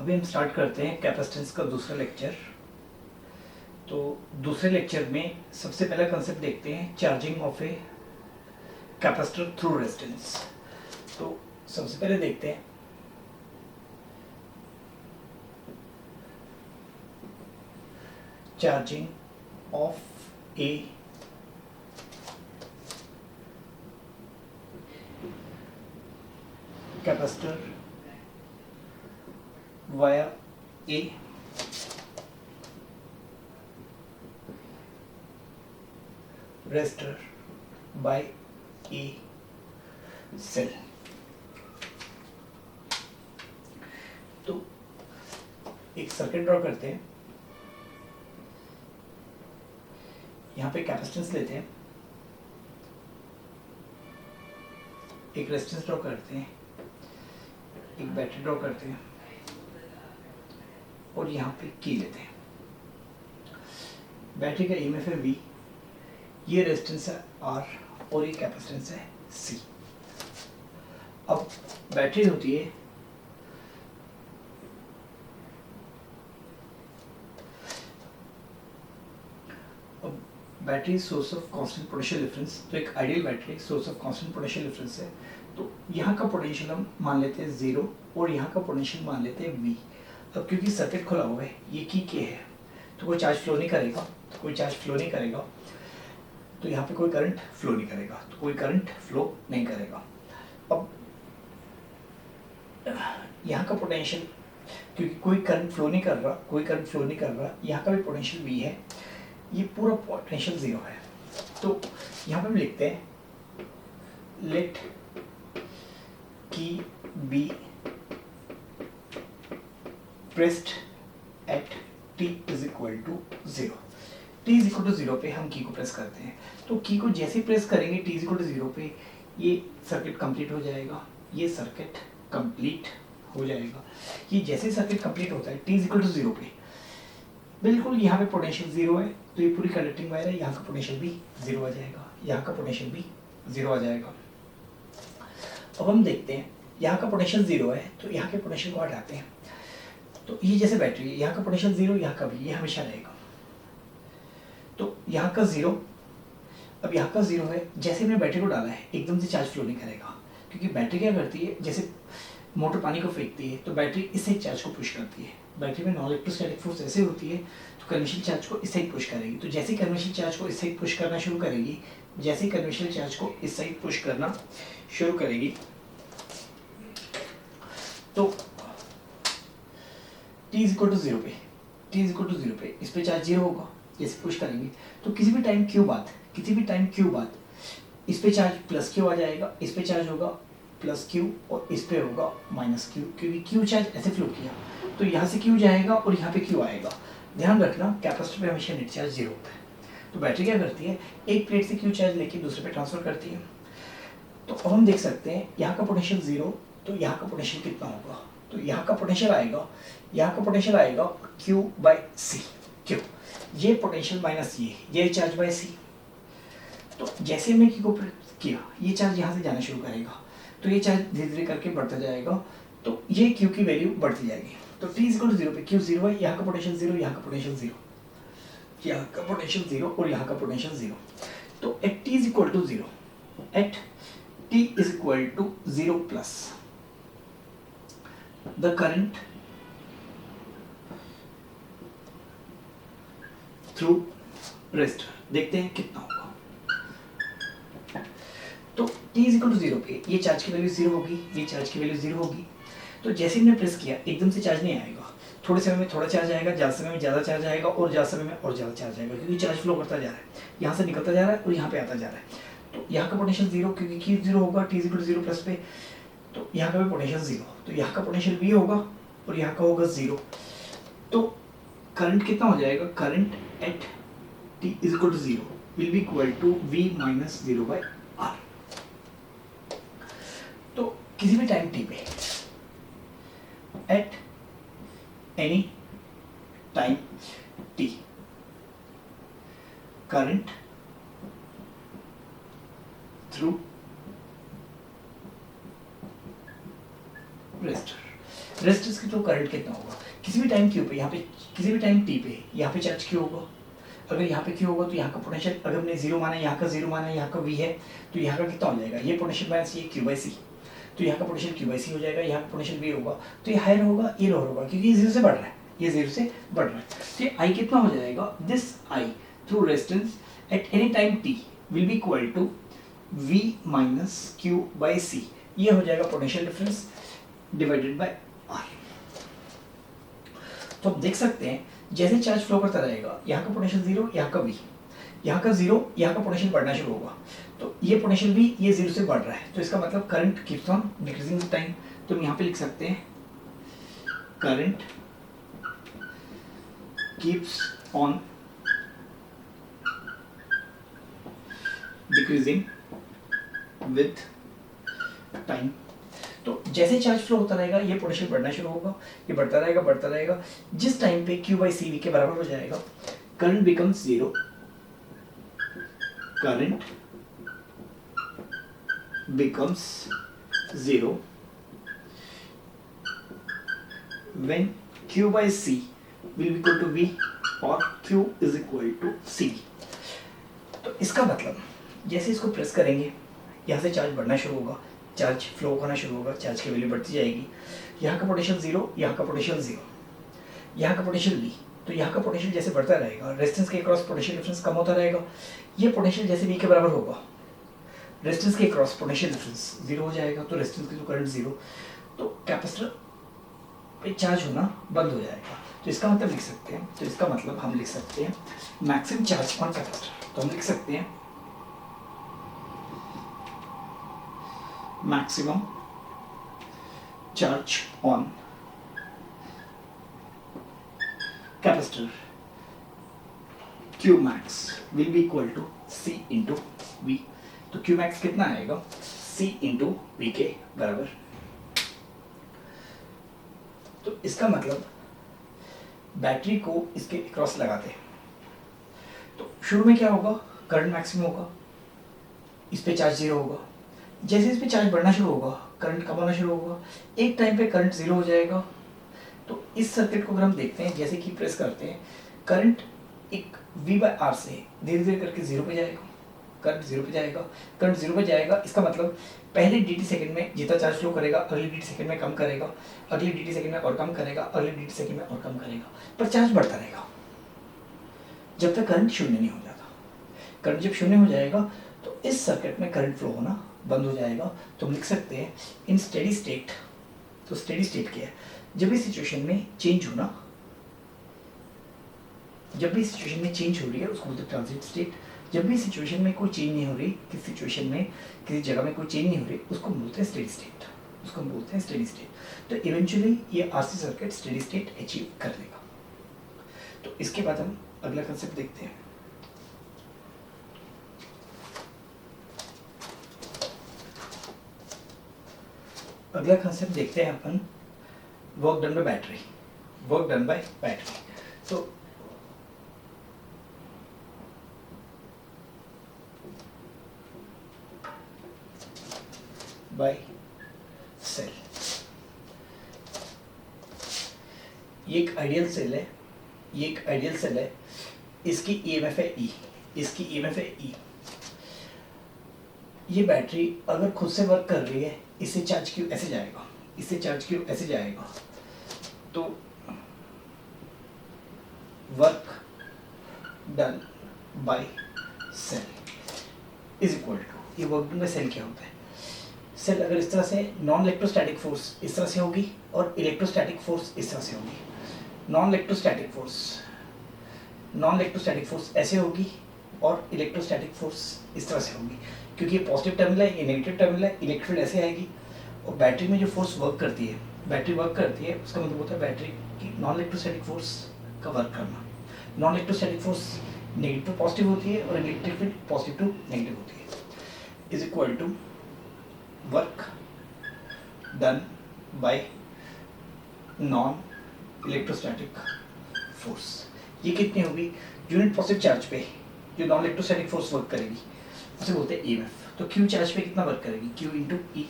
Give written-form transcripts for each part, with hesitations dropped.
अभी हम स्टार्ट करते हैं कैपेसिटेंस का दूसरा लेक्चर। तो दूसरे लेक्चर में सबसे पहला कंसेप्ट देखते हैं, charging of a capacitor through resistance. तो सबसे पहले देखते हैं charging of a capacitor via a resistor by a cell. तो एक सर्किट ड्रॉ करते हैं। यहाँ पे कैपेसिटेंस लेते हैं, एक रेजिस्टेंस ड्रॉ करते हैं, एक बैटरी ड्रॉ करते हैं और यहाँ पे की लेते हैं। बैटरी का ईएमएफ है V, ये रेजिस्टेंस है R और ये कैपेसिटेंस है C। अब बैटरी होती है battery source of constant potential difference. तो एक ideal battery source of constant potential difference है। तो यहाँ का पोटेंशियल हम मान लेते हैं 0 और यहाँ का पोटेंशियल मान लेते हैं V। अब क्योंकि सर्किट खुला हुआ है, ये की के है, तो कोई चार्ज फ्लो नहीं करेगा, तो यहाँ पे कोई करंट फ्लो नहीं करेगा, अब यहाँ का पोटेंशियल, क्योंकि कोई करंट फ्लो नहीं कर रहा, यहाँ का भी पोटेंशियल V है, ये पूरा पोटेंशियल 0 है। तो यहाँ पे हम लिखते हैं let key be pressed at t is equal to 0। t is equal to 0 पे हम की को प्रेस करते हैं। तो की को जैसे ही प्रेस करेंगे t इज इक्वल टू 0 पे, ये सर्किट कंप्लीट हो जाएगा, ये जैसे सर्किट कंप्लीट होता है t इज इक्वल टू 0 पे, बिल्कुल यहाँ पे पोटेंशियल 0 है, तो ये पूरी कंडक्टिंग वायर है, यहाँ का पोटेंशियल भी 0 आ जाएगा, अब हम देखते हैं यहाँ का पोटेंशियल 0 है, तो यहाँ के पोटेंशियल को हटाते हैं। तो ये जैसे बैटरी है, यहाँ का पोटेंशियल 0, यहाँ का भी, ये हमेशा रहेगा। तो यहाँ का 0, अब यहाँ का 0 है, जैसे हमने बैटरी को डाला है एकदम से चार्ज फ्लो नहीं करेगा, क्योंकि बैटरी क्या करती है, जैसे मोटर पानी को फेंकती है तो बैटरी इस साइड चार्ज को पुश करती है। बैटरी में नॉन इलेक्ट्रोस्टैटिक फोर्स ऐसे होती है, तो कन्वेंशनल चार्ज को इस साइड पुश करेगी। तो जैसे ही कन्वेंशनल चार्ज को इस साइड पुश करना शुरू करेगी, तो t इज इक्वल टू 0 पे इस पे चार्ज 0 होगा। जैसे पुश करेंगे तो किसी भी टाइम q बाद इस पे चार्ज प्लस q आ जाएगा, इस पे चार्ज होगा प्लस q और इस पे होगा माइनस q, क्योंकि q चार्ज ऐसे फ्लो किया, तो यहाँ से q जाएगा और यहाँ पे q आएगा। ध्यान रखना कैपेसिटर पे हमेशा नेट चार्ज 0 होता है। तो बैटरी क्या करती है, एक प्लेट से q चार्ज लेके दूसरे पे ट्रांसफर करती है। तो अब हम देख सकते हैं यहाँ का पोटेंशियल 0, तो यहाँ का पोटेंशियल कितना होगा, तो यहाँ का पोटेंशियल आएगा q बाई सी। क्यों, ये पोटेंशियल माइनस ये चार्ज बाई सी। तो जैसे हमने q को किया, ये चार्ज यहाँ से जाना शुरू करेगा, तो ये चार्ज धीरे धीरे करके बढ़ता जाएगा, तो ये q की वैल्यू बढ़ती जाएगी। तो t इज इक्वल टू 0 पे q 0 है, यहाँ का पोटेंशियल 0, यहाँ का पोटेंशियल 0 और यहाँ का पोटेंशियल 0। तो at t is equal to 0 plus the current through resistor, देखते हैं कितना होगा। तो t इज इक्वल टू 0 पे ये चार्ज की वैल्यू 0 होगी, ये चार्ज की वैल्यू 0 होगी। तो जैसे हमने प्रेस किया एकदम से चार्ज नहीं आएगा, थोड़े समय में थोड़ा चार्ज आएगा, ज़्यादा समय में ज़्यादा चार्ज आएगा और ज़्यादा समय में और ज़्यादा चार्ज आएगा, क्योंकि चार्ज फ्लो करता जा रहा है, यहाँ से निकलता जा रहा है और यहाँ पे आता जा रहा है। तो यहाँ का पोटेंशियल 0, क्योंकि q 0 होगा t is equal to 0 plus पे, तो यहाँ का भी पोटेंशियल 0, तो यहाँ का पोटेंशियल v होगा और यहाँ का होगा 0। तो करंट कितना हो जाएगा, current at t is equal to 0 will be equal to v minus 0 by r। तो किसी भी टाइम t पे, at any time t, current through resistor, resistance के थ्रू करंट कितना होगा, किसी भी टाइम क्यू पे, यहाँ पे किसी भी टाइम टी पे यहाँ पे चार्ज क्यू होगा। अगर यहाँ पे क्यू होगा तो यहाँ का पोटेंशियल, अगर हमने जीरो माना, यहाँ का जीरो माना, यहाँ का वी है, तो यहाँ का कितना हो जाएगा, ये पोटेंशियल माइनस ये क्यू बाई सी, तो यहाँ का पोटेंशियल क्यू बाई सी हो जाएगा, यहाँ का पोटेंशियल वी होगा, तो ये हायर होगा, ये लोअर होगा, क्योंकि ये जीरो से बढ़ रहा है, ये जीरो से बढ़ रहा है। तो ये आई कितना हो जाएगा, this I through resistance at any time T will be equal to V minus Q by C, ये हो जाएगा potential difference divided by R। तो आप देख सकते हैं जैसे चार्ज फ्लो करता रहेगा, यहाँ का पोटेंशियल जीरो, यहाँ का V, यहाँ का जीरो, यहाँ का पोटेंशियल बढ़ना शुरू होगा, तो ये पोटेंशियल भी ये जीरो से बढ़ रहा है, तो इसका मतलब current keeps on decreasing with time. तो हम यहाँ पे लिख सकते हैं current keeps on decreasing with time. तो जैसे चार्ज फ्लो होता रहेगा ये पोटेंशियल बढ़ना शुरू होगा, ये बढ़ता रहेगा बढ़ता रहेगा, जिस टाइम पे Q बाई सी वी के बराबर हो जाएगा, current becomes zero, current becomes zero when Q by C will be equal to V और Q is equal to C। तो इसका मतलब जैसे इसको प्रेस करेंगे यहाँ से चार्ज बढ़ना शुरू होगा, चार्ज फ्लो होना शुरू होगा, चार्ज की वैल्यू बढ़ती जाएगी, यहाँ का पोटेंशियल जीरो, यहाँ का पोटेंशियल जीरो, यहाँ का पोटेंशियल V, तो यहाँ का पोटेंशियल जैसे बढ़ता रहेगा, रेजिस्टेंस के क्रॉस पोटेंशियल डिफरेंस कम होता रहेगा, ये पोटेंशियल जैसे V के बराबर होगा, रेजिस्टेंस के क्रॉस पोटेंशियल डिफरेंस जीरो हो जाएगा, तो रेजिस्टेंस की जो करंट जीरो, तो कैपेसिटर पे चार्ज होना बंद हो जाएगा। तो इसका मतलब लिख सकते हैं, तो इसका मतलब हम लिख सकते हैं मैक्सिमम चार्ज ऑन कैपेसिटर, तो हम लिख सकते हैं maximum charge on capacitor Q max will be equal to C into V। तो Q max कितना आएगा, C into V के बराबर। तो इसका मतलब बैटरी को इसके क्रॉस लगाते हैं, तो शुरू में क्या होगा, करंट मैक्सिमम होगा, इस पे चार्ज जीरो होगा, जैसे इस पे चार्ज बढ़ना शुरू होगा करंट कम होना शुरू होगा, एक टाइम पे करंट जीरो हो जाएगा। तो इस सर्किट को अगर हम देखते हैं, जैसे कि प्रेस करते हैं, करंट एक V बाई आर से धीरे धीरे करके जीरो पे जाएगा, करंट जीरो पे जाएगा, करंट जीरो पे जाएगा, इसका मतलब पहले dt सेकंड में जितना चार्ज फ्लो करेगा, अगले dt सेकंड में कम करेगा, अगले dt सेकंड में और कम करेगा, अगले dt सेकंड में और कम करेगा, पर चार्ज बढ़ता रहेगा जब तक करंट शून्य नहीं हो जाता। करंट जब शून्य हो जाएगा तो इस सर्किट में करंट फ्लो होना बंद हो जाएगा। तो हम लिख सकते हैं इन स्टेडी स्टेट। तो स्टेडी स्टेट क्या है, जब भी सिचुएशन में चेंज होना, जब भी सिचुएशन में चेंज हो रही है उसको बोलते हैं ट्रांजिट स्टेट। जब भी सिचुएशन में कोई चेंज नहीं हो रही, किसी सिचुएशन में किसी जगह में कोई चेंज नहीं हो रही, उसको बोलते हैं स्टेडी स्टेट, उसको हम बोलते हैं स्टेडी स्टेट। तो इवेंचुअली ये RC circuit steady state achieve कर लेगा। तो इसके बाद हम अगला कंसेप्ट देखते हैं। अगला कंसेप्ट देखते हैं अपन, work done by battery, work done by battery. तो बाय सेल, ये एक आइडियल सेल है, ये एक आइडियल सेल है, इसकी ईएमएफ है ई, इसकी ईएमएफ है ई। ये बैटरी अगर खुद से वर्क कर रही है, इससे चार्ज क्यू ऐसे जाएगा, इससे चार्ज क्यू ऐसे जाएगा, तो work done by cell is equal to, ये वर्क डन बाय सेल क्या होता है, सेल अगर इस तरह से नॉन इलेक्ट्रोस्टैटिक फोर्स इस तरह से होगी और इलेक्ट्रोस्टैटिक फोर्स इस तरह से होगी। नॉन इलेक्ट्रोस्टैटिक फोर्स ऐसे होगी और इलेक्ट्रोस्टैटिक फोर्स इस तरह से होगी, क्योंकि ये पॉजिटिव टर्मिनल है, ये नेगेटिव टर्मिनल है, इलेक्ट्रिक फील्ड ऐसे आएगी। और बैटरी में जो फोर्स वर्क करती है, बैटरी वर्क करती है, उसका मतलब होता है बैटरी की नॉन इलेक्ट्रोस्टैटिक फोर्स का वर्क करना। Non electrostatic force negative to positive होती है और electric field positive to negative होती है, is equal to work done by non electrostatic force. ये कितनी होगी, यूनिट पॉजिटिव चार्ज पे जो नॉन इलेक्ट्रोस्टैटिक फोर्स वर्क करेगी उसे बोलते हैं ईएमएफ। तो क्यू चार्ज पे कितना वर्क करेगी, क्यू इंटू ई,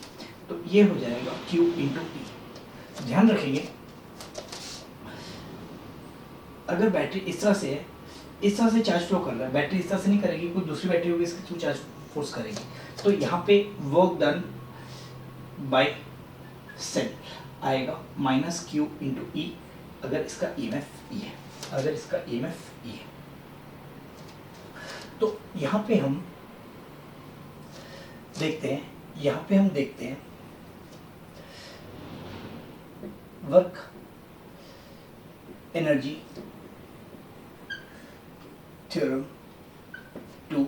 तो ये हो जाएगा क्यू इंटू ई। ध्यान रखेंगे अगर बैटरी इस तरह से है, इस तरह से चार्ज फ्लो कर रहा है, बैटरी इस तरह से नहीं करेगी, कोई दूसरी बैटरी होगी इसके थ्रू चार्ज फोर्स करेगी, तो यहाँ पे वर्क डन बाय सेल आएगा माइनस क्यू इंटू ई अगर इसका EMF ई है, अगर इसका EMF ई है। तो यहाँ पे हम देखते हैं, यहाँ पे हम देखते हैं work energy theorem 2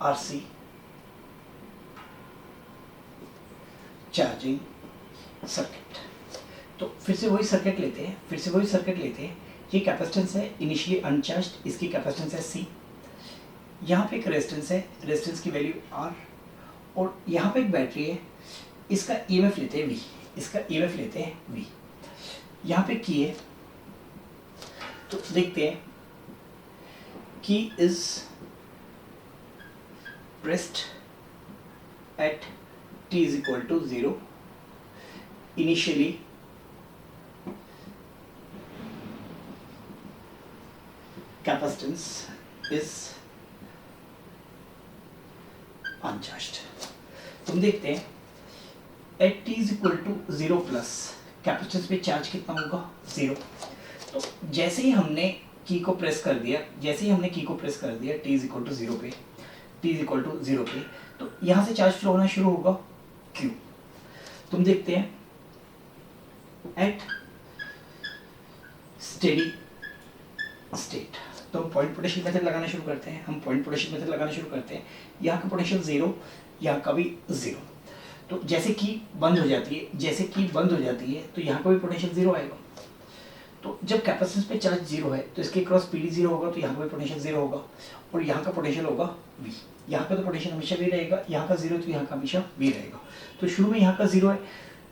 RC charging circuit. तो फिर से वही सर्किट लेते हैं, ये कैपेसिटेंस है इनिशियली अनचार्ज्ड, इसकी कैपेसिटेंस है C, यहाँ पे एक रेजिस्टेंस है, रेजिस्टेंस की वैल्यू R, और यहाँ पे एक बैटरी है, इसका EMF लेते हैं V, यहाँ पे की है, तो देखते हैं की is pressed at t is equal to 0 initially capacitance is uncharged। तुम देखते हैं at t is equal to 0 plus capacitance पे चार्ज कितना होगा 0। तो जैसे ही हमने की को प्रेस कर दिया, t is equal to 0 पे, तो यहाँ से चार्ज फ्लो होना शुरू होगा Q। तुम देखते हैं एट स्टेडी स्टेट, तो हम पॉइंट पोटेंशियल मेथड लगाना शुरू करते हैं, यहाँ का पोटेंशियल 0, यहाँ का भी 0। तो जैसे की बंद हो जाती है, तो यहाँ का भी पोटेंशियल 0 आएगा। तो जब कैपेसिटेंस पे चार्ज 0 है तो इसके क्रॉस PD 0 होगा, तो यहाँ का भी पोटेंशियल 0 होगा, और यहाँ का पोटेंशियल होगा V। यहाँ का तो पोटेंशियल हमेशा भी रहेगा, यहाँ का 0 तो यहाँ का हमेशा भी रहेगा। तो शुरू में यहाँ का 0 है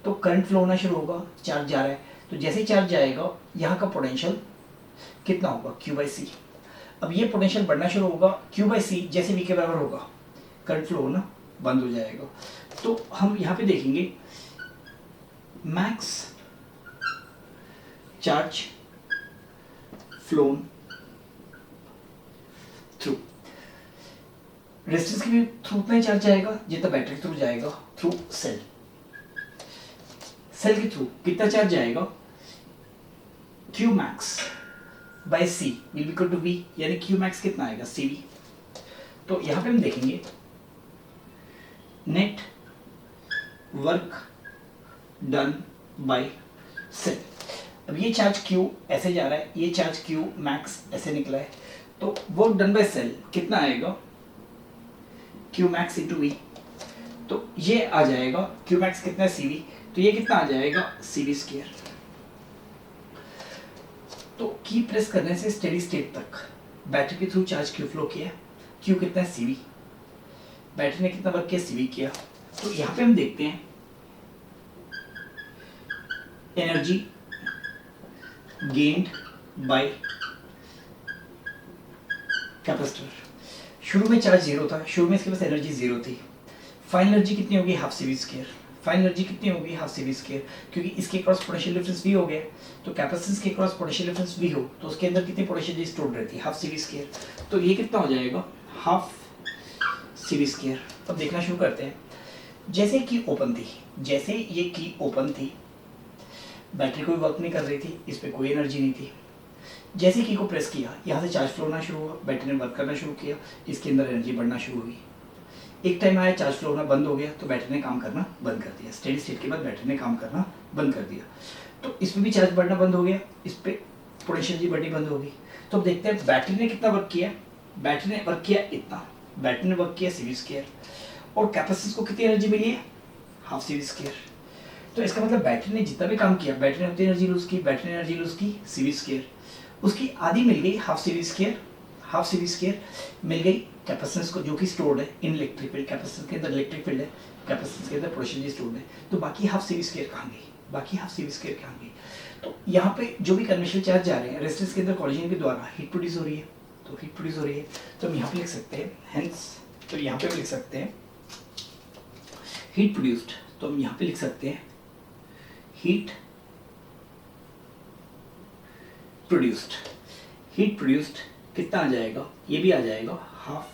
तो करंट फ्लो होना शुरू होगा, चार्ज जा रहा है, तो जैसे ही चार्ज जाएगा यहाँ का पोटेंशियल कितना होगा Q/C। अब ये पोटेंशियल बढ़ना शुरू होगा Q/C, जैसे V के बराबर होगा करंट फ्लो होना बंद हो जाएगा। तो हम यहाँ पे देखेंगे max charge flown through, resistance के भी थ्रू उतना ही चार्ज जाएगा जितना बैटरी थ्रू जाएगा, थ्रू सेल के थ्रू कितना चार्ज जाएगा Q max by C will be equal to V, यानी Q max कितना आएगा CV। तो यहाँ पे हम देखेंगे net work done by cell. अब ये चार्ज Q ऐसे जा रहा है, ये चार्ज Q max ऐसे निकला है, तो वर्क डन बाय सेल कितना आएगा Q max इंटू V। तो ये आ जाएगा Q max कितना है CV, तो ये कितना आ जाएगा CV स्क्वायर। तो की प्रेस करने से स्टेडी स्टेट तक बैटरी के थ्रू चार्ज Q फ्लो किया, Q कितना है CV, बैटरी ने कितना वर्क किया CV किया। तो यहाँ पे हम देखते हैं एनर्जी गेन्ड बाय कैपेसिटर। शुरू में चार्ज 0 था, शुरू में इसके पास एनर्जी 0 थी, फाइनल एनर्जी कितनी होगी हाफ CV स्क्वायर, क्योंकि इसके क्रॉस पोटेंशियल डिफरेंस V हो गया, तो कैपेसिटेंस के क्रॉस पोटेंशियल डिफरेंस V हो तो उसके अंदर कितनी पोटेंशियल स्टोर रहती है हाफ CV स्क्वायर। तो ये कितना हो जाएगा हाफ CV स्क्वायर। अब देखना शुरू करते हैं, जैसे की ओपन थी, बैटरी कोई वर्क नहीं कर रही थी, इस पर कोई एनर्जी नहीं थी। जैसे की को प्रेस किया, यहाँ से चार्ज फ्लो होना शुरू हुआ, बैटरी ने वर्क करना शुरू किया, इसके अंदर एनर्जी बढ़ना शुरू हुई। एक टाइम आया चार्ज फ्लो होना बंद हो गया, तो बैटरी ने काम करना बंद कर दिया। स्टेडी स्टेट के बाद बैटरी ने काम करना बंद कर दिया, तो इसमें भी चार्ज बढ़ना बंद हो गया, इस पर पोटेंशियल एनर्जी बढ़नी बंद हो गई। तो अब देखते हैं बैटरी ने कितना वर्क किया, बैटरी ने वर्क किया इतना, बैटरी ने वर्क किया CV स्क्वायर, और कैपेसिटेंस को कितनी एनर्जी मिली है हाफ CV स्क्वायर। तो इसका मतलब बैटरी ने जितना भी काम किया, बैटरी ने उतनी एनर्जी लूज की, CV स्क्वायर, उसकी आधी मिल गई हाफ CV स्क्वायर मिल गई कैपेसिटेंस को, जो कि स्टोर्ड है इन इलेक्ट्रिक फील्ड। कैपेसिटेंस के अंदर इलेक्ट्रिक फील्ड है, कैपेसिटेंस के अंदर पोटेंशियल स्टोर्ड है, तो बाकी हाफ CV स्क्वायर कहाँ गई, तो यहाँ पे जो भी कन्वेंशनल चार्ज जा रहे हैं रेजिस्टेंस के अंदर कॉलिजन के द्वारा हीट प्रोड्यूस हो रही है, तो हम यहाँ पे लिख सकते हैं हेंस, तो यहाँ पे लिख सकते हैं हीट प्रोड्यूस्ड, तो हम यहाँ पे लिख सकते हैं हीट प्रोड्यूस्ड। हीट प्रोड्यूस्ड कितना आ जाएगा, ये भी आ जाएगा हाफ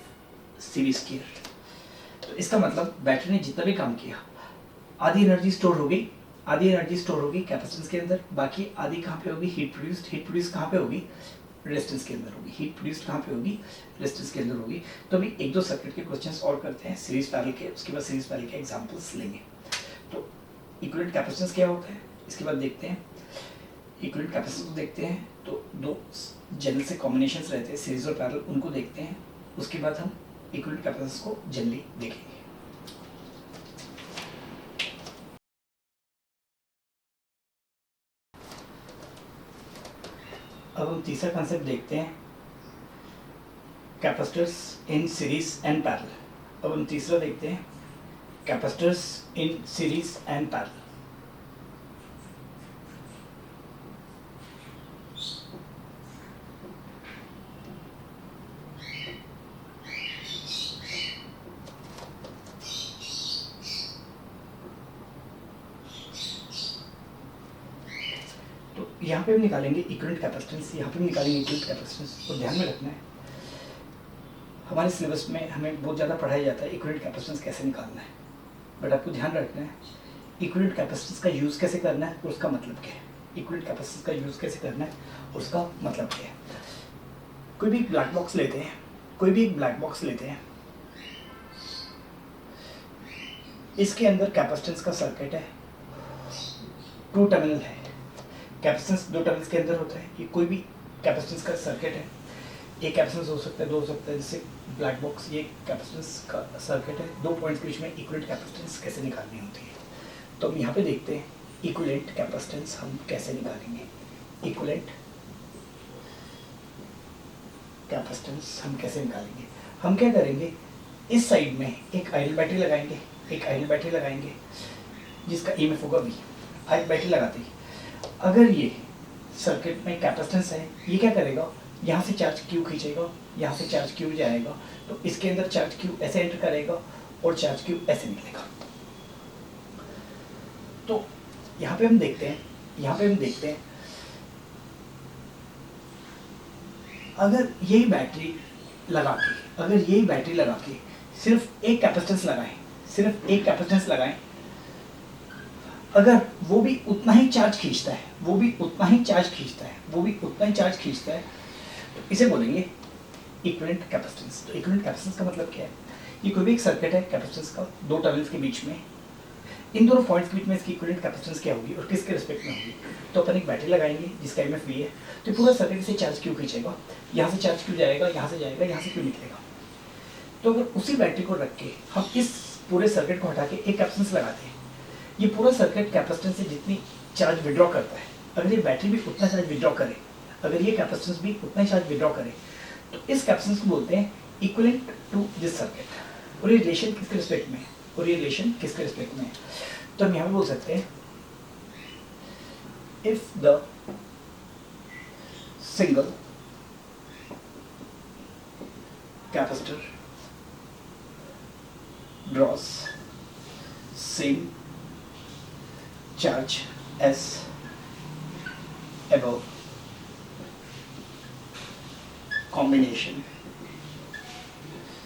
CV स्क्वायर। तो इसका मतलब बैटरी ने जितना भी काम किया, आधी एनर्जी स्टोर हो गई, आधी एनर्जी स्टोर होगी कैपेसिटेंस के अंदर, बाकी आधी कहाँ पे होगी, हीट प्रोड्यूस्ड। हीट प्रोड्यूस कहाँ पे होगी, रेजिस्टेंस के अंदर होगी। हीट प्रोड्यूस्ड कहाँ पे होगी, रेजिस्टेंस के अंदर होगी। तो अभी एक दो सर्किट के क्वेश्चंस और करते हैं सीरीज पैरेलल के, उसके बाद सीरीज पैरेलल के एग्जांपल्स लेंगे। तो इक्विवेलेंट कैपेसिटेंस क्या होता है, इसके बाद देखते हैं। इक्विवेलेंट कैपेसिटेंस को देखते हैं तो दो जनरल से कॉम्बिनेशंस रहते हैं सीरीज और पैरेलल, उनको देखते हैं। उसके बाद हम इक्विवेलेंट कैपेसिटेंस को जनरली देखेंगे। अब हम तीसरा कंसेप्ट देखते हैं, capacitors in series and parallel. अब हम तीसरा देखते हैं, capacitors in series and parallel. तो यहाँ पे हम निकालेंगे इक्विवेलेंट कैपेसिटेंस, यहाँ पे भी निकालेंगे इक्विवेलेंट कैपेसिटेंस। तो ध्यान में रखना है, हमारे सिलेबस में हमें बहुत ज़्यादा पढ़ाया जाता है इक्विवेलेंट कैपेसिटेंस कैसे निकालना है, बट आपको ध्यान रखना है इक्विवेलेंट कैपेसिटेंस का यूज़ कैसे करना है और उसका मतलब क्या है। इक्विवेलेंट कैपेसिटेंस का यूज़ कैसे करना है और उसका मतलब क्या है। कोई भी एक ब्लैक बॉक्स लेते हैं, कोई भी एक ब्लैक बॉक्स लेते हैं, इसके अंदर कैपेसिटेंस का सर्किट है, 2 टर्मिनल है। कैपेसिटेंस 2 टर्मिनल्स के अंदर होता है। ये कोई भी कैपेसिटेंस का सर्किट है, एक कैपेसिटेंस हो सकता है, 2 हो सकता है, जैसे ब्लैक बॉक्स ये कैपेसिटेंस का सर्किट है। 2 पॉइंट्स के बीच में इक्विवेलेंट कैपेसिटेंस कैसे निकालनी होती है। तो हम यहाँ पे देखते हैं इक्विवेलेंट कैपेसिटेंस हम कैसे निकालेंगे। इक्विवेलेंट कैपेसिटेंस हम कैसे निकालेंगे, हम क्या करेंगे, इस साइड में एक आइडियल बैटरी लगाएंगे, एक आइडियल बैटरी लगाएंगे जिसका EMF होगा V। आइडियल बैटरी लगाते ही अगर ये सर्किट में कैपेसिटेंस है, ये क्या करेगा, यहाँ से चार्ज Q खींचेगा, यहाँ से चार्ज Q जाएगा, तो इसके अंदर चार्ज Q ऐसे एंटर करेगा और चार्ज Q ऐसे निकलेगा। तो यहाँ पे हम देखते हैं, यहाँ पे हम देखते हैं अगर यही बैटरी लगा के, अगर यही बैटरी लगा के सिर्फ एक कैपेसिटेंस लगाएं, सिर्फ एक कैपेसिटेंस लगाएं, अगर वो भी उतना ही चार्ज खींचता है, वो भी उतना ही चार्ज खींचता है, वो भी उतना ही चार्ज खींचता है, तो इसे बोलेंगे इक्विवेलेंट कैपेसिटेंस। तो इक्विवेलेंट कैपेसिटेंस का मतलब क्या है, ये कोई भी एक सर्किट है कैपेसिटेंस का, 2 टर्मिनल्स के बीच में, इन दोनों पॉइंट्स के बीच में इसकी इक्विवेलेंट कैपेसिटेंस क्या होगी और किसके रिस्पेक्ट में होगी। तो अपन एक बैटरी लगाएंगे जिसका EMF V है, तो पूरा सर्किट से चार्ज Q खींचेगा, यहाँ से चार्ज Q जाएगा, यहाँ से जाएगा, यहाँ से Q निकलेगा। तो अगर उसी बैटरी को रख के हम इस पूरे सर्किट को हटा के एक कैपेसिटेंस लगाते हैं, ये पूरा सर्किट कैपेसिटेंस से जितनी चार्ज विड्रॉ करता है, अगर ये बैटरी भी उतना चार्ज विड्रॉ करे, अगर ये कैपेसिटेंस भी उतना ही चार्ज विड्रॉ करे, तो इस कैपेसिटेंस को बोलते हैं इक्विवेलेंट टू दिस सर्किट। और ये रिलेशन किसके रिस्पेक्ट में है, और ये रिलेशन किसके रिस्पेक्ट में है। तो हम यहाँ पे बोल सकते हैं if the single capacitor draws same charge as above combination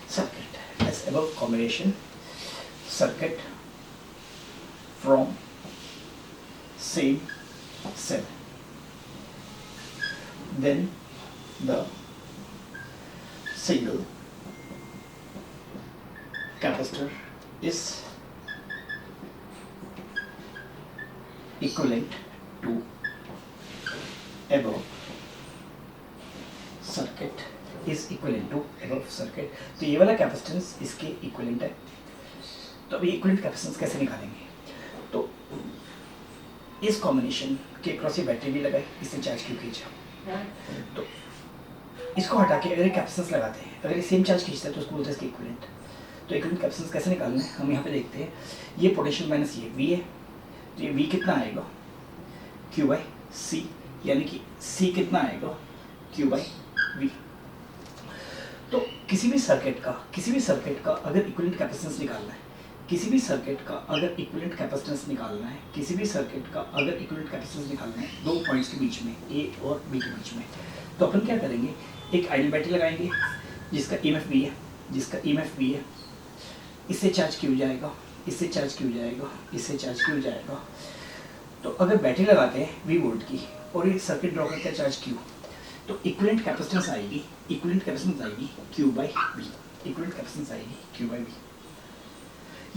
circuit, as above combination circuit from same cell, then the single capacitor is equivalent to above circuit is equivalent to above circuit। तो ये वाला capacitance इसके equivalent है। तो अभी equivalent capacitance कैसे निकालेंगे, तो इस कॉम्बिनेशन के क्रॉस ये बैटरी भी लगाई, इससे चार्ज क्यों खींचा, तो इसको हटा के अगर एक कैपेसिटेंस लगाते हैं, अगर ये सेम चार्ज खींचता है तो उसको बोलते हैं इसके इक्विवेलेंट। तो इक्विवेलेंट कैपेसिटेंस कैसे निकालना है, हम यहाँ पे देखते हैं, ये पोटेंशियल माइनस ये V है, तो ये V कितना आएगा Q/C, यानी कि C कितना आएगा Q/V। तो किसी भी सर्किट का अगर इक्विवेलेंट कैपेसिटेंस निकालना है, किसी भी सर्किट का अगर इक्विवेलेंट कैपेसिटेंस निकालना है, किसी भी सर्किट का अगर इक्विवेलेंट कैपेसिटेंस निकालना है दो पॉइंट्स के बीच में, ए और बी के बीच में, तो अपन क्या करेंगे, एक आइडियल बैटरी लगाएंगे जिसका ईएमएफ भी है, इससे चार्ज क्यू जाएगा, इससे चार्ज क्यू जाएगा, इससे चार्ज क्यू जाएगा। तो अगर बैटरी लगाते हैं वी वोल्ट की और ये सर्किट ड्रॉ करता है चार्ज क्यू, तो इक्विवेलेंट कैपेसिटेंस आएगी Q by V, equivalent capacitance आएगी क्यू बाई वी।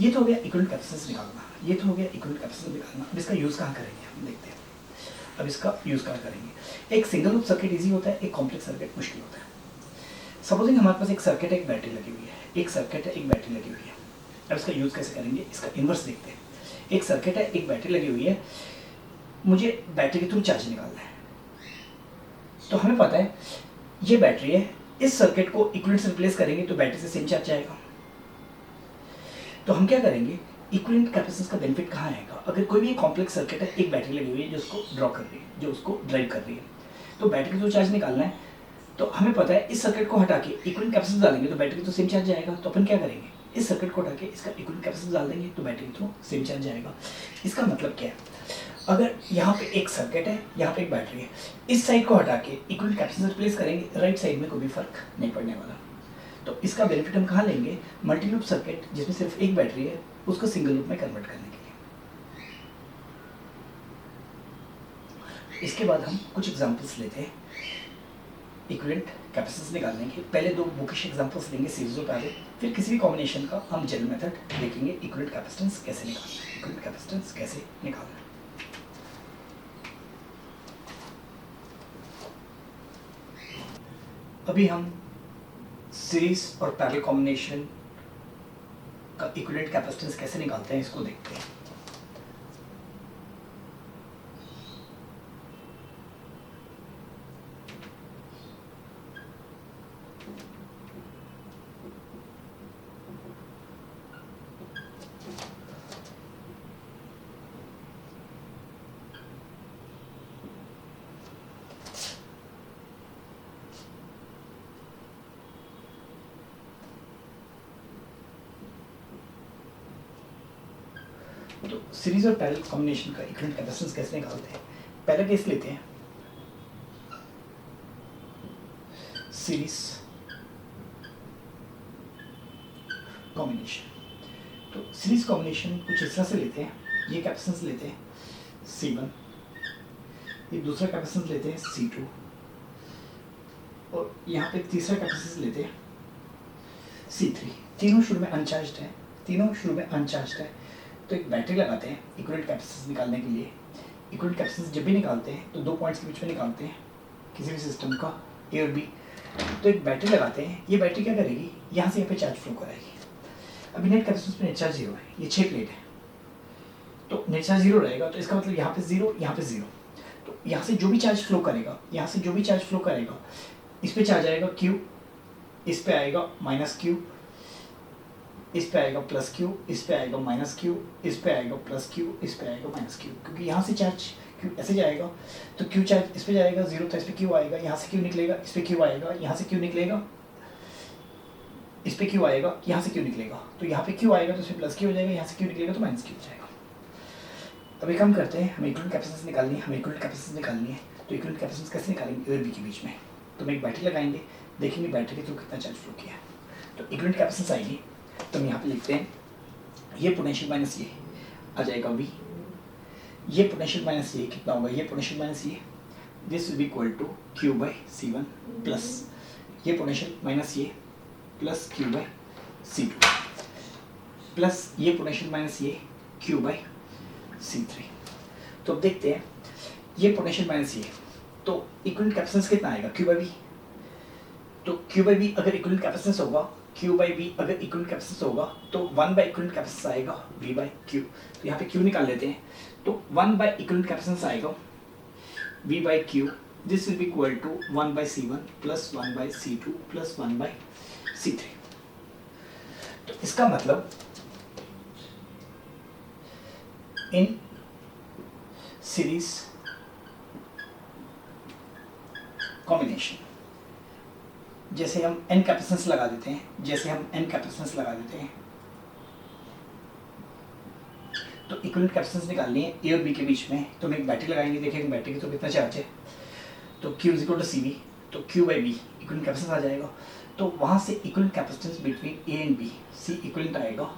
ये तो हो गया इक्विवेलेंट कैपेसिटेंस निकालना, ये तो हो गया इक्विवेलेंट कैपेसिटेंस निकालना। अब इसका यूज़ कहाँ करेंगे हम देखते हैं। अब इसका यूज़ कहाँ करेंगे, एक सिंगल लूप सर्किट इजी होता है, एक कॉम्प्लेक्स सर्किट मुश्किल होता है। सपोजिंग हमारे पास एक सर्किट है, एक बैटरी लगी हुई है, एक सर्किट है, एक बैटरी लगी हुई है। अब इसका यूज़ कैसे करेंगे, इसका इन्वर्स देखते हैं। एक सर्किट है, एक बैटरी लगी हुई है, मुझे बैटरी के थ्रू चार्ज निकालना है। तो हमें पता है ये बैटरी है, इस सर्किट को इक्विवेलेंट से रिप्लेस करेंगे तो बैटरी से सेम चार्ज आएगा। तो हम क्या करेंगे, इक्विवेलेंट कैपेसिटेंस का बेनिफिट कहाँ आएगा, अगर कोई भी कॉम्प्लेक्स सर्किट है, एक बैटरी लगी हुई है जो उसको ड्रॉ कर रही है, जो उसको ड्राइव कर रही है, तो बैटरी के थ्रू चार्ज निकालना है। तो हमें पता है इस सर्किट को हटा के इक्विवेलेंट कैपेसिटेंस डालेंगे तो बैटरी तो सेम चार्ज आएगा। तो अपन क्या करेंगे, इस सर्किट को हटा के इसका इक्विवेलेंट कैपेसिटेंस डाल देंगे तो बैटरी के थ्रू सेम चार्ज आएगा। इसका मतलब क्या है, अगर यहाँ पे एक सर्किट है, यहाँ पे एक बैटरी है, इस साइड को हटा के इक्विवेलेंट कैपेसिटेंस रिप्लेस करेंगे, राइट साइड में कोई भी फर्क नहीं पड़ने वाला। तो इसका बेनिफिट हम कहाँ लेंगे, मल्टी लूप सर्किट जिसमें सिर्फ एक बैटरी है उसको सिंगल लूप में कन्वर्ट करने के लिए। इसके बाद हम कुछ एग्जांपल्स लेते हैं इक्विवेलेंट कैपेसिटेंस निकालने के। पहले दो बुकिश एग्जांपल्स लेंगे सीरीज और पैरेलल, फिर किसी भी कॉम्बिनेशन का हम जनरल मेथड देखेंगे इक्विवेलेंट कैपेसिटेंस कैसे निकालना है, इक्विवेलेंट कैपेसिटेंस कैसे निकालना है। अभी हम सीरीज और पैरेलल कॉम्बिनेशन का इक्विवेलेंट कैपेसिटेंस कैसे निकालते हैं इसको देखते हैं। तो सीरीज और पैरेलल कॉम्बिनेशन का इक्विवेलेंट कैपेसिटेंस कैसे निकालते हैं, पहला केस लेते हैं सीरीज कॉम्बिनेशन। तो सीरीज कॉम्बिनेशन कुछ इस तरह से लेते हैं, ये कैपेसिटेंस लेते हैं C1, ये दूसरा कैपेसिटेंस लेते हैं C2 और यहाँ पे तीसरा कैपेसिटेंस लेते हैं C3। तीनों शुरू में अनचार्ज्ड है, तीनों शुरू में अनचार्ज्ड है। तो एक बैटरी लगाते हैं इक्विवेलेंट कैपेसिटेंस निकालने के लिए। इक्विवेलेंट कैपेसिटेंस जब भी निकालते हैं तो दो पॉइंट्स के बीच में निकालते हैं किसी भी सिस्टम का, ए और बी। तो एक बैटरी लगाते हैं, ये बैटरी क्या करेगी, यहाँ से यहाँ पे चार्ज फ्लो कराएगी। अभी नेट कैपेसिटेंस पे नेट चार्ज 0 है, ये 6 प्लेट है, तो नेट चार्ज 0 रहेगा। तो इसका मतलब यहाँ पे 0, यहाँ पे 0। तो यहाँ से जो भी चार्ज फ्लो करेगा, यहाँ से जो भी चार्ज फ्लो करेगा, इस पे चार्ज आएगा Q, इस पे आएगा -Q, इस पे आएगा +Q, इस पे आएगा -Q, इस पे आएगा +Q, इस पे आएगा -Q। क्योंकि यहाँ से चार्ज Q ऐसे जाएगा तो Q चार्ज इस पे जाएगा 0 था, इस पे Q आएगा, यहाँ से Q निकलेगा, इस पे Q आएगा, यहाँ से Q निकलेगा, इस पे Q आएगा, यहाँ से Q निकलेगा। तो यहाँ पे Q आएगा तो इस पे +Q हो जाएगा, यहाँ से Q निकलेगा तो -Q हो जाएगा। अब एक काम करते हैं, हमें इक्विवेलेंट कैपेसिटेंस निकालनी है, तो इक्विवेलेंट कैपेसिटेंस कैसे निकालेंगे, ए और बी के बीच में। तो हम एक बैटरी लगाएंगे, देखेंगे बैटरी के थ्रू कितना चार्ज फ्लो किया है। तो इक्विवेलेंट कैपेसिटेंस आएगी, तो हम यहाँ पे लिखते हैं ये पोटेंशियल माइनस ये आ जाएगा V, ये पोटेंशियल माइनस ये कितना होगा, ये पोटेंशियल माइनस ये, this will be equal to Q by C1 plus ये पोटेंशियल माइनस ये plus Q by C2 plus ये पोटेंशियल माइनस ये Q बाई C3। तो अब देखते हैं ये पोटेंशियल माइनस ये, तो इक्विवेलेंट कैपेसिटेंस कितना आएगा, Q बाई V। तो Q बाई V अगर इक्विवेलेंट कैपेसिटेंस होगा, Q बाई V अगर इक्विवेलेंट कैपेसिटेंस होगा तो 1 बाई इक्विवेलेंट कैपेसिटेंस आएगा V बाई Q। तो यहाँ पे Q निकाल लेते हैं, तो 1 बाई इक्विवेलेंट कैपेसिटेंस आएगा V by Q, this will be equal to 1 by C1 plus 1 by C2 plus 1 by C3। तो इसका मतलब इन सीरीज कॉम्बिनेशन जैसे हम n कैपेसिटेंस लगा देते हैं, तो इक्विवेलेंट कैपेसिटेंस निकालनी है ए और बी के बीच में, तो हम एक बैटरी लगाएंगे, देखेंगे बैटरी की तो कितना चार्ज है, तो Q is equal to C V, तो Q by B equivalent capacitance आ जाएगा। तो वहाँ से equivalent capacitance between A and B, C equivalent आएगा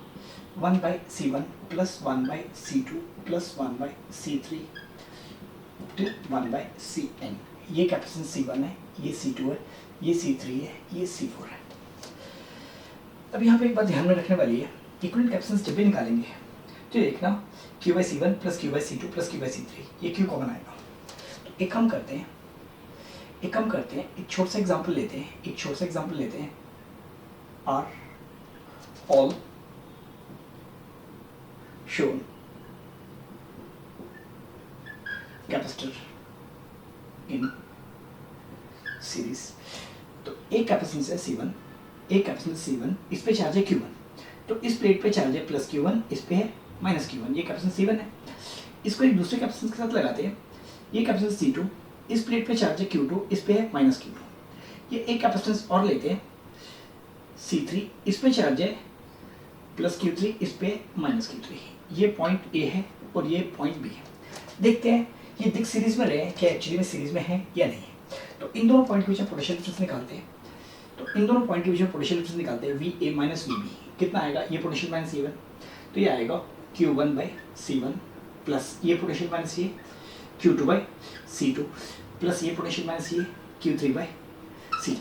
1 by C one plus 1 by C two plus 1 by C three to 1 by C N. ये capacitance C one है, ये सी to है, ये सी थ्री है, ये सी फोर है। अब यहाँ पे एक बात ध्यान में रखने वाली है, इक्विवेलेंट कैपेसिटेंस जब भी निकालेंगे तो देखना Q by C one plus Q by C two plus Q by C three, ये Q कॉमन आएगा। तो एक काम करते हैं, एक छोटा सा एग्जाम्पल लेते हैं, are all shown capacitor in series. तो एक कैपेसिटेंस है C1, इस पे चार्ज है Q1, तो इस प्लेट पे चार्ज है प्लस Q1, इस पे है माइनस Q1, ये कैपेसिटेंस C1 है। इसको एक दूसरे कैपेसिटेंस के साथ लगाते हैं, ये कैपेसिटेंस C2, इस प्लेट पे चार्ज है Q2, इस पे है माइनस Q2। ये एक कैपेसिटेंस और लेते हैं C3, इस पे चार्ज है प्लस Q3, इस पे माइनस Q3। ये पॉइंट A है और ये पॉइंट B है। देखते हैं ये दिख सीरीज में रहे क्या एक्चुअली में सीरीज में है या नहीं है। तो इन दोनों पॉइंट के बीच में पोटेंशियल डिफरेंस निकालते हैं, V A minus V B कितना आएगा, ये पोटेंशियल माइनस ये वन, तो ये आएगा Q1 बाई C1 प्लस ये पोटेंशियल माइनस ये Q2 बाई C2 प्लस ये पोटेंशियल माइनस ये Q3 बाई C3।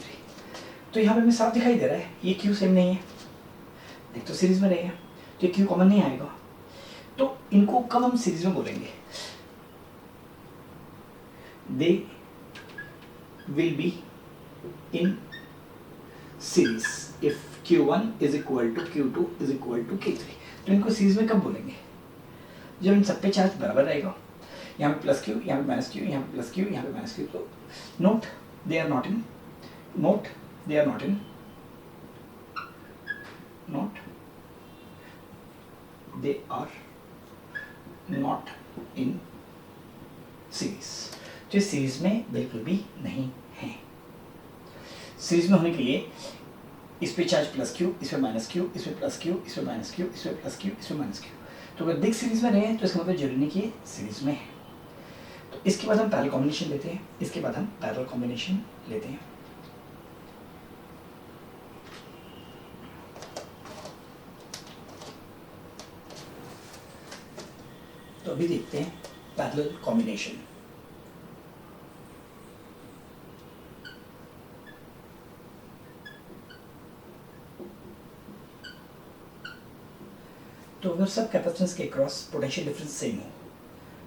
तो यहाँ पे हमें साफ दिखाई दे रहा है ये Q सेम नहीं है, एक तो सीरीज में रहेगा तो ये Q कॉमन नहीं आएगा। तो इनको कब हम सीरीज में बोलेंगे, they will be in series if Q1 is equal to Q2 is equal to Q3। तो इनको सीरीज में कब बोलेंगे, जब इन सब पे चार्ज बराबर रहेगा, यहाँ पे प्लस Q, यहाँ पे माइनस Q, यहाँ पे प्लस Q, यहाँ पे माइनस Q। तो note they are not in series. तो इस सीरीज में बिल्कुल भी नहीं है। सीरीज में होने के लिए इस पे चार्ज प्लस Q, इस पे माइनस Q, इस पे प्लस Q, इस पे माइनस Q, इस पे प्लस Q, इस पे माइनस Q। तो अगर दिख सीरीज में रहे तो इसका मतलब जरूरी नहीं कि सीरीज में है। तो इसके बाद हम पैरेलल कॉम्बिनेशन लेते हैं, तो अभी देखते हैं पैरेलल कॉम्बिनेशन। तो अगर सब कैपेसिटेंस के क्रॉस पोटेंशियल डिफरेंस सेम हो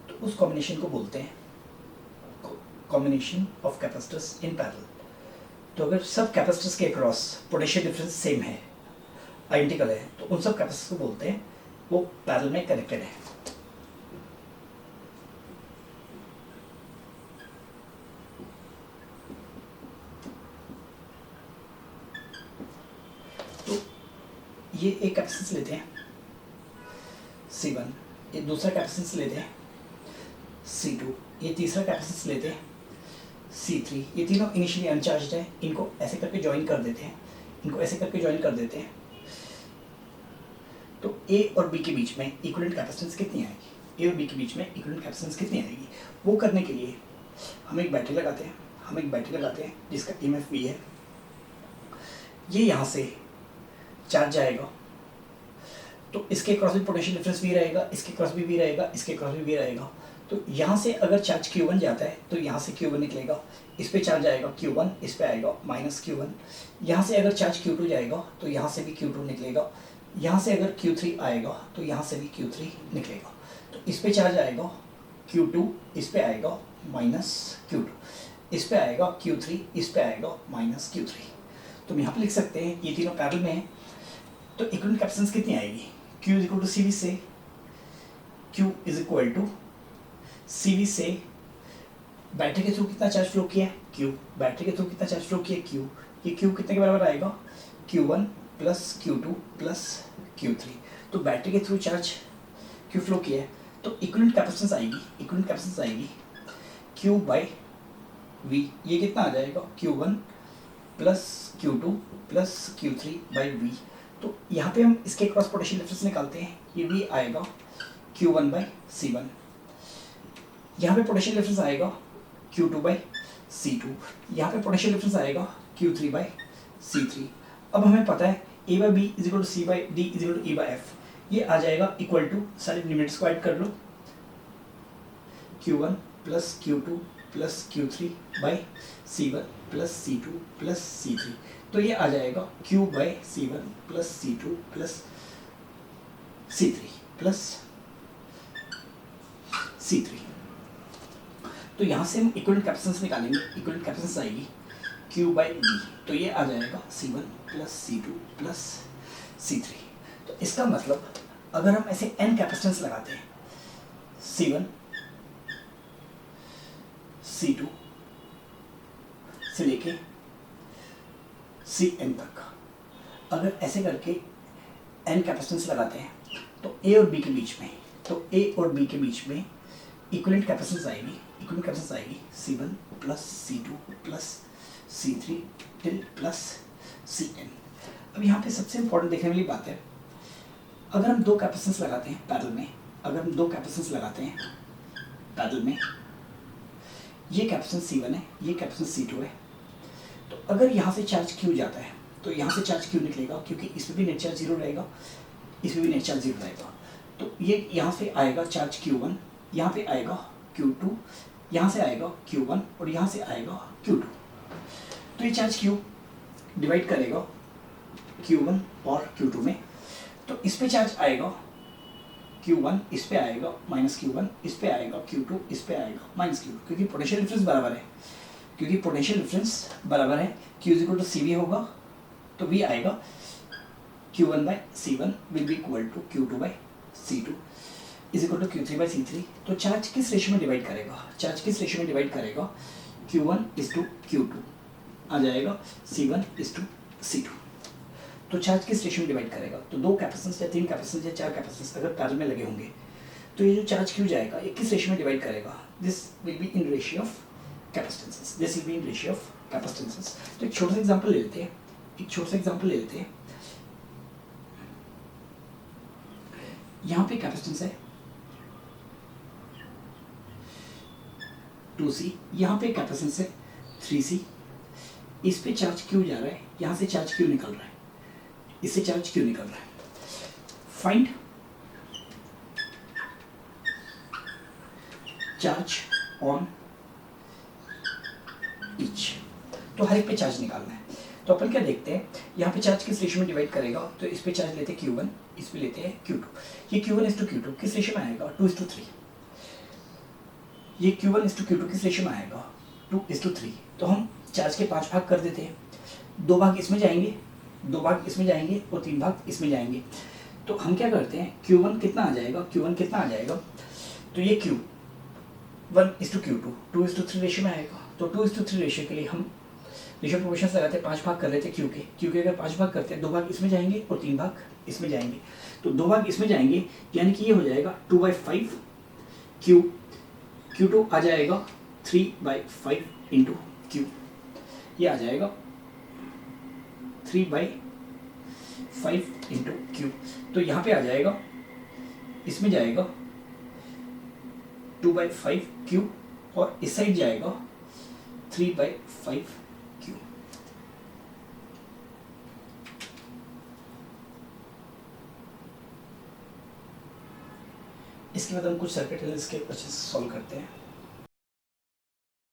तो उस कॉम्बिनेशन को बोलते हैं combination of capacitors in parallel. तो अगर सब कैपेसिटर्स के क्रॉस पोटेंशियल डिफरेंस सेम है, आइडेंटिकल है, तो उन सब कैपेसिटर्स को बोलते हैं वो पैरेलल में कनेक्टेड है। तो ये एक कैपेसिटेंस लेते हैं C1, ये दूसरा कैपेसिटेंस लेते हैं C2, ये तीसरा कैपेसिटेंस लेते हैं C3। ये तीनों इनिशियली अनचार्ज्ड है, इनको ऐसे करके ज्वाइन कर देते हैं, तो A और B के बीच में इक्विवेलेंट कैपेसिटेंस कितनी आएगी, वो करने के लिए हम एक बैटरी लगाते हैं जिसका EMF V है। ये यहाँ से चार्ज जाएगा तो इसके क्रॉस भी पोटेंशियल डिफरेंस भी रहेगा, इसके क्रॉस भी रहेगा, इसके क्रॉस भी रहेगा। तो यहाँ से अगर चार्ज Q1 जाता है तो यहाँ से Q1 निकलेगा, इस पे चार्ज आएगा Q1, इस पे आएगा माइनस Q1। यहाँ से अगर चार्ज Q2 जाएगा तो यहाँ से भी Q2 निकलेगा, यहाँ से अगर Q3 आएगा तो यहाँ से भी Q3 निकलेगा। तो इस पे चार्ज आएगा Q2, इस पे आएगा माइनस Q2, इस पे आएगा Q3, इस पे आएगा माइनस Q3। तो हम यहाँ पे लिख सकते हैं ये तीनों पैरेलल में है। तो इक्विवेलेंट कैपेसिटेंस कितनी आएगी, Q is equal to CV से, Q is equal to CV से बैटरी के थ्रू कितना चार्ज फ्लो किया है Q, Q। ये Q कितने के बराबर आएगा, Q1 plus Q2 plus Q3। तो बैटरी के थ्रू चार्ज Q फ्लो किया है, तो इक्विवेलेंट कैपेसिटेंस आएगी Q बाई V। ये कितना आ जाएगा, Q1 plus Q2 plus Q3 by V। तो यहाँ पे हम इसके क्रॉस पोटेंशियल डिफरेंस निकालते हैं, ये V आएगा Q1 बाई C1, यहाँ पे पोटेंशियल डिफरेंस आएगा Q2 बाई C2, यहाँ पे पोटेंशियल डिफरेंस आएगा Q3 बाई C3। अब हमें पता है A by B is equal to C by D is equal to E by F, ये आ जाएगा इक्वल टू, सारे लिमिट्स को ऐड कर लो, Q1 plus Q2 plus Q3 by C1 plus C2 plus C3, तो ये आ जाएगा Q by C1 plus C2 plus C3 plus C3। तो यहाँ से हम इक्विवेलेंट कैपेसिटेंस निकालेंगे, इक्विवेलेंट कैपेसिटेंस आएगी Q बाई D, तो ये आ जाएगा C1 plus C2 plus C3। तो इसका मतलब अगर हम ऐसे n कैपेसिटेंस लगाते हैं C1 C2 से लेके Cn तक, अगर ऐसे करके n कैपेसिटेंस लगाते हैं तो A और B के बीच में, तो A और B के बीच में इक्विवेलेंट कैपेसिटेंस आएगी, इक्विवेलेंट कैपेसिटेंस आएगी C1 plus C2 plus C3 till plus Cn। अब यहाँ पे सबसे इंपॉर्टेंट देखने वाली बात है, अगर हम दो कैपेसिटेंस लगाते हैं पैरेलल में, अगर हम दो कैपेसिटेंस लगाते हैं पैरेलल में, ये कैपेसिटेंस C1 है, ये कैपेसिटेंस C2 है, तो अगर यहाँ से चार्ज Q जाता है तो यहाँ से चार्ज Q निकलेगा, क्योंकि इसमें भी नेट चार्ज जीरो रहेगा, इसमें भी नेट चार्ज जीरो रहेगा, तो ये यहाँ से आएगा चार्ज Q1, यहाँ पे आएगा Q2, यहाँ से आएगा Q1 और यहाँ से आएगा Q2, तो ये चार्ज Q डिवाइड करेगा Q1 और Q2 में, तो इस पे चार्ज आएगा Q1, इस पे आएगा माइनस Q1, इस पे आएगा Q2, इस पे आएगा माइनस Q2, क्योंकि पोटेंशियल डिफरेंस बराबर है, क्योंकि पोटेंशियल डिफरेंस बराबर है, Q is equal to CV होगा, तो V आएगा Q1 by C1 will be equal to Q2 by C2 is equal to Q3 by C3। तो चार्ज किस रेशियो में डिवाइड करेगा, चार्ज किस रेशियो में डिवाइड करेगा, Q1 इज टू Q2 आ जाएगा, C1 इज टू C2। तो चार्ज किस रेशियो में डिवाइड करेगा, तो दो कैपेसिटेंस या तीन कैपेसिटेंस या चार कैपेसिटेंस अगर पैरेलल में लगे होंगे, तो ये जो चार्ज Q जाएगा ये किस रेशियो में डिवाइड करेगा, this will be in ratio of capacitances, this will be in ratio of capacitances. तो एक छोटा सा एग्जांपल ले लेते हैं, एक छोटा सा एग्जांपल ले लेते हैं, यहाँ पे कैपेसिटेंस है 2C, यहाँ पे कैपेसिटेंस है 3C, इस पे चार्ज Q जा रहा है, यहाँ से चार्ज Q निकल रहा है, इससे चार्ज Q निकल रहा है। फाइंड चार्ज ऑन ईच, तो हर एक पे चार्ज निकालना है। तो अपन क्या देखते हैं, यहाँ पे चार्ज किस रेशियो में डिवाइड करेगा, तो इस पे चार्ज लेते हैं Q1, इस पे लेते हैं Q2, ये Q1 इज टू Q2 किस रेशियो में आएगा, 2:3, ये Q1 इज टू Q2 किस रेशियो में आएगा, 2:3। तो हम चार्ज के 5 भाग कर देते हैं, 2 भाग इसमें जाएंगे, 2 भाग इसमें जाएंगे और 3 भाग इसमें जाएंगे। तो हम क्या करते हैं, Q1 कितना आ जाएगा, Q1 कितना आ जाएगा, तो ये Q1 is to Q2 2:3 ratio में आएगा। तो 2:3 रेशियो के लिए हम रेशियो प्रोपोर्शंस लगाते हैं, 5 भाग कर लेते हैं Q के अगर 5 भाग करते हैं, 2 भाग इसमें जाएंगे और 3 भाग इसमें जाएंगे, तो 2 भाग इसमें जाएंगे, यानी कि ये हो जाएगा 2/5 Q2 आ जाएगा 3/5 इंटू Q, ये आ जाएगा 3/5 इंटू Q, तो यहाँ पे आ जाएगा, इसमें जाएगा 2/5 Q और इस साइड जाएगा 3/5 Q। इसके बाद हम कुछ सर्किट एनालिसिस के क्वेश्चन सॉल्व करते हैं।